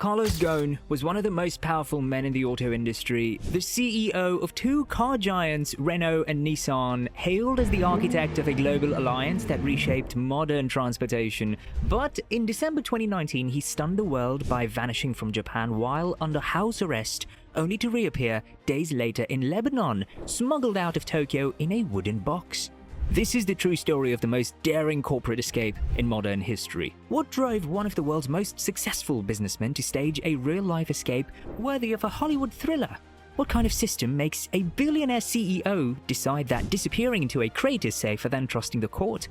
Carlos Ghosn was one of the most powerful men in the auto industry. The CEO of two car giants, Renault and Nissan, hailed as the architect of a global alliance that reshaped modern transportation. But in December 2019, he stunned the world by vanishing from Japan while under house arrest, only to reappear days later in Lebanon, smuggled out of Tokyo in a wooden box. This is the true story of the most daring corporate escape in modern history. What drove one of the world's most successful businessmen to stage a real-life escape worthy of a Hollywood thriller? What kind of system makes a billionaire CEO decide that disappearing into a crate is safer than trusting the court?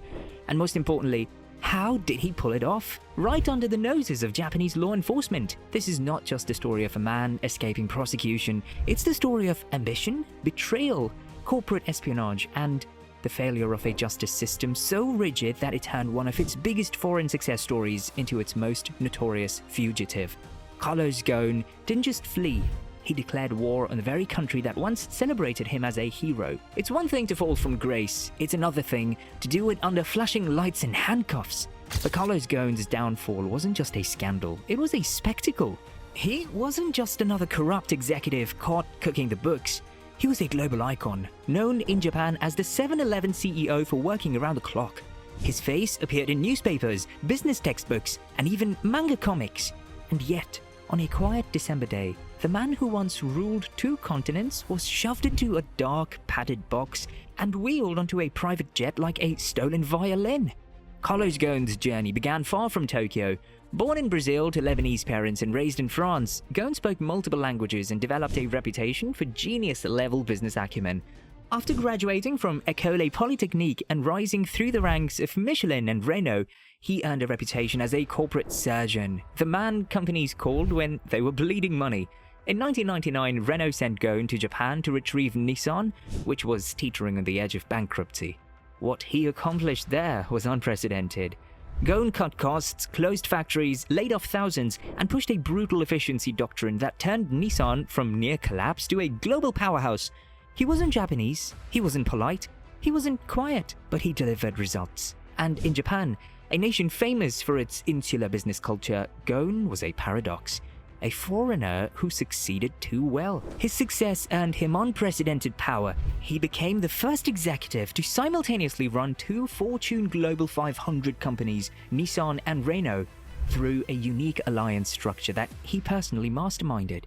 And most importantly, how did he pull it off? Right under the noses of Japanese law enforcement. This is not just the story of a man escaping prosecution. It's the story of ambition, betrayal, corporate espionage, and the failure of a justice system so rigid that it turned one of its biggest foreign success stories into its most notorious fugitive. Carlos Ghosn didn't just flee, he declared war on the very country that once celebrated him as a hero. It's one thing to fall from grace, it's another thing to do it under flashing lights and handcuffs. But Carlos Ghosn's downfall wasn't just a scandal, it was a spectacle. He wasn't just another corrupt executive caught cooking the books. He was a global icon, known in Japan as the 7-Eleven CEO for working around the clock. His face appeared in newspapers, business textbooks, and even manga comics. And yet, on a quiet December day, the man who once ruled 2 continents was shoved into a dark, padded box and wheeled onto a private jet like a stolen violin. Carlos Ghosn's journey began far from Tokyo. Born in Brazil to Lebanese parents and raised in France, Ghosn spoke multiple languages and developed a reputation for genius-level business acumen. After graduating from École Polytechnique and rising through the ranks of Michelin and Renault, he earned a reputation as a corporate surgeon, the man companies called when they were bleeding money. In 1999, Renault sent Ghosn to Japan to retrieve Nissan, which was teetering on the edge of bankruptcy. What he accomplished there was unprecedented. Ghosn cut costs, closed factories, laid off thousands, and pushed a brutal efficiency doctrine that turned Nissan from near collapse to a global powerhouse. He wasn't Japanese, he wasn't polite, he wasn't quiet, but he delivered results. And in Japan, a nation famous for its insular business culture, Ghosn was a paradox. A foreigner who succeeded too well. His success earned him unprecedented power. He became the first executive to simultaneously run 2 Fortune Global 500 companies, Nissan and Renault, through a unique alliance structure that he personally masterminded.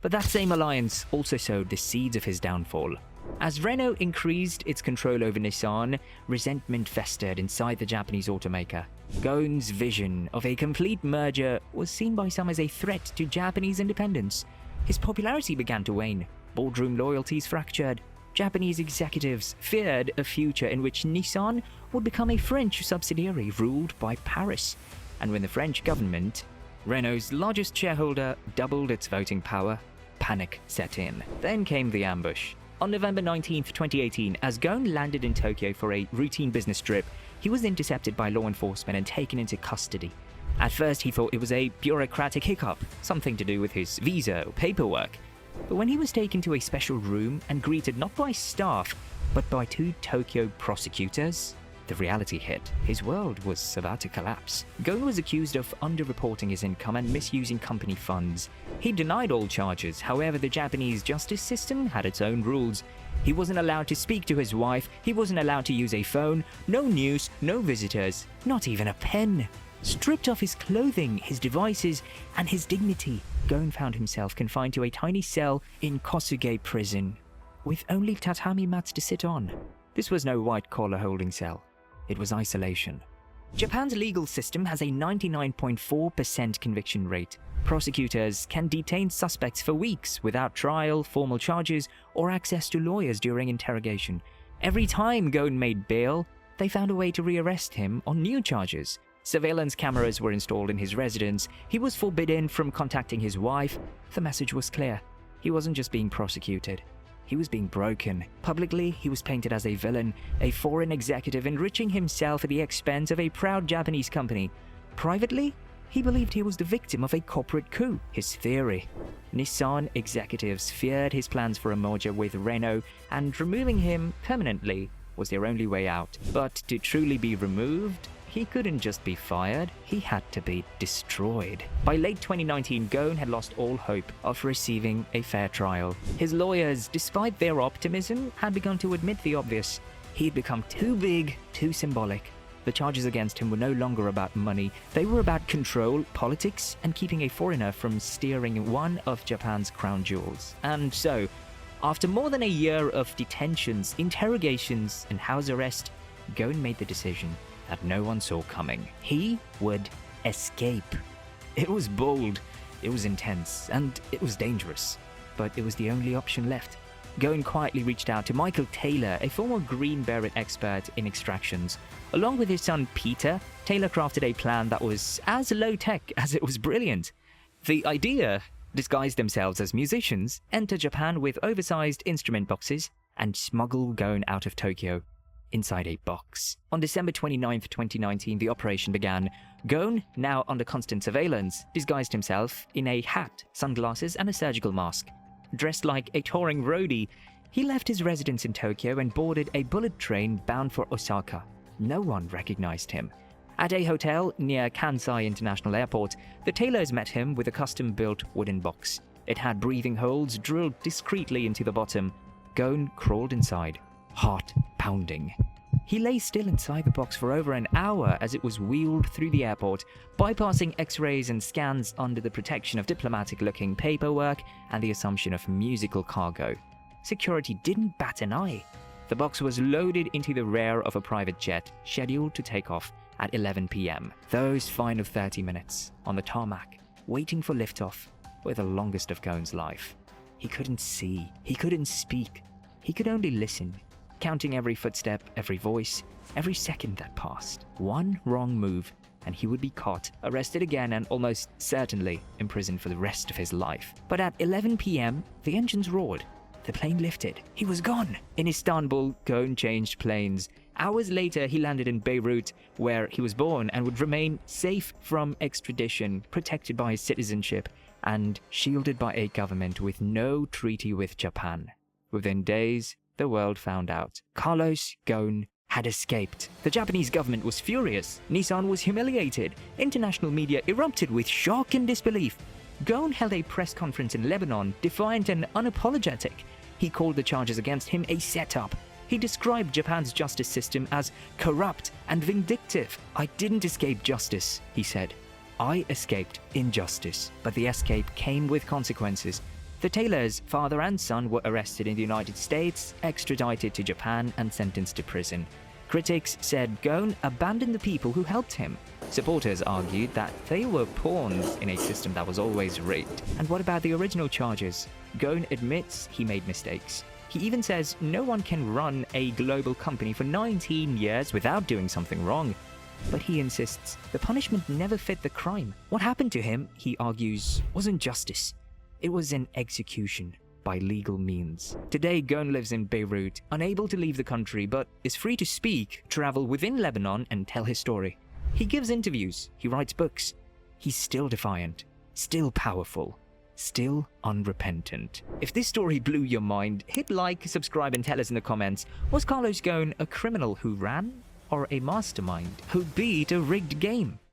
But that same alliance also sowed the seeds of his downfall. As Renault increased its control over Nissan, resentment festered inside the Japanese automaker. Ghosn's vision of a complete merger was seen by some as a threat to Japanese independence. His popularity began to wane, boardroom loyalties fractured. Japanese executives feared a future in which Nissan would become a French subsidiary ruled by Paris. And when the French government, Renault's largest shareholder, doubled its voting power, panic set in. Then came the ambush. On November 19, 2018, as Ghosn landed in Tokyo for a routine business trip, he was intercepted by law enforcement and taken into custody. At first, he thought it was a bureaucratic hiccup, something to do with his visa or paperwork. But when he was taken to a special room and greeted not by staff, but by 2 Tokyo prosecutors, the reality hit. His world was about to collapse. Ghosn was accused of underreporting his income and misusing company funds. He denied all charges, however the Japanese justice system had its own rules. He wasn't allowed to speak to his wife, he wasn't allowed to use a phone, no news, no visitors, not even a pen. Stripped of his clothing, his devices, and his dignity, Ghosn found himself confined to a tiny cell in Kosuge prison, with only tatami mats to sit on. This was no white-collar holding cell. It was isolation. Japan's legal system has a 99.4% conviction rate. Prosecutors can detain suspects for weeks without trial, formal charges, or access to lawyers during interrogation. Every time Ghosn made bail, they found a way to rearrest him on new charges. Surveillance cameras were installed in his residence. He was forbidden from contacting his wife. The message was clear. He wasn't just being prosecuted. He was being broken. Publicly, he was painted as a villain, a foreign executive enriching himself at the expense of a proud Japanese company. Privately, he believed he was the victim of a corporate coup. His theory: Nissan executives feared his plans for a merger with Renault, and removing him permanently was their only way out. But to truly be removed, he couldn't just be fired, he had to be destroyed. By late 2019, Ghosn had lost all hope of receiving a fair trial. His lawyers, despite their optimism, had begun to admit the obvious. He'd become too big, too symbolic. The charges against him were no longer about money. They were about control, politics, and keeping a foreigner from steering one of Japan's crown jewels. And so, after more than a year of detentions, interrogations, and house arrest, Ghosn made the decision that no one saw coming. He would escape. It was bold, it was intense, and it was dangerous. But it was the only option left. Ghosn quietly reached out to Michael Taylor, a former Green Beret expert in extractions. Along with his son Peter, Taylor crafted a plan that was as low-tech as it was brilliant. The idea: disguise themselves as musicians, enter Japan with oversized instrument boxes, and smuggle Ghosn out of Tokyo inside a box. On December 29th, 2019, the operation began. Ghosn, now under constant surveillance, disguised himself in a hat, sunglasses, and a surgical mask. Dressed like a touring roadie, he left his residence in Tokyo and boarded a bullet train bound for Osaka. No one recognized him. At a hotel near Kansai International Airport, the Taylors met him with a custom-built wooden box. It had breathing holes drilled discreetly into the bottom. Ghosn crawled inside, heart pounding. He lay still inside the box for over an hour as it was wheeled through the airport, bypassing x-rays and scans under the protection of diplomatic-looking paperwork and the assumption of musical cargo. Security didn't bat an eye. The box was loaded into the rear of a private jet, scheduled to take off at 11 p.m. Those final 30 minutes on the tarmac, waiting for liftoff, were the longest of Ghosn's life. He couldn't see, he couldn't speak, he could only listen, counting every footstep, every voice, every second that passed. One wrong move, and he would be caught, arrested again, and almost certainly imprisoned for the rest of his life. But at 11 p.m., the engines roared. The plane lifted. He was gone. In Istanbul, Ghosn changed planes. Hours later, he landed in Beirut, where he was born, and would remain safe from extradition, protected by his citizenship, and shielded by a government with no treaty with Japan. Within days, the world found out. Carlos Ghosn had escaped. The Japanese government was furious. Nissan was humiliated. International media erupted with shock and disbelief. Ghosn held a press conference in Lebanon, defiant and unapologetic. He called the charges against him a setup. He described Japan's justice system as corrupt and vindictive. "I didn't escape justice," he said. "I escaped injustice." But the escape came with consequences. The Taylors, father and son, were arrested in the United States, extradited to Japan, and sentenced to prison. Critics said Ghosn abandoned the people who helped him. Supporters argued that they were pawns in a system that was always rigged. And what about the original charges? Ghosn admits he made mistakes. He even says no one can run a global company for 19 years without doing something wrong. But he insists the punishment never fit the crime. What happened to him, he argues, wasn't justice. It was an execution by legal means. Today, Ghosn lives in Beirut, unable to leave the country, but is free to speak, travel within Lebanon, and tell his story. He gives interviews, he writes books. He's still defiant, still powerful, still unrepentant. If this story blew your mind, hit like, subscribe, and tell us in the comments, was Carlos Ghosn a criminal who ran, or a mastermind who beat a rigged game?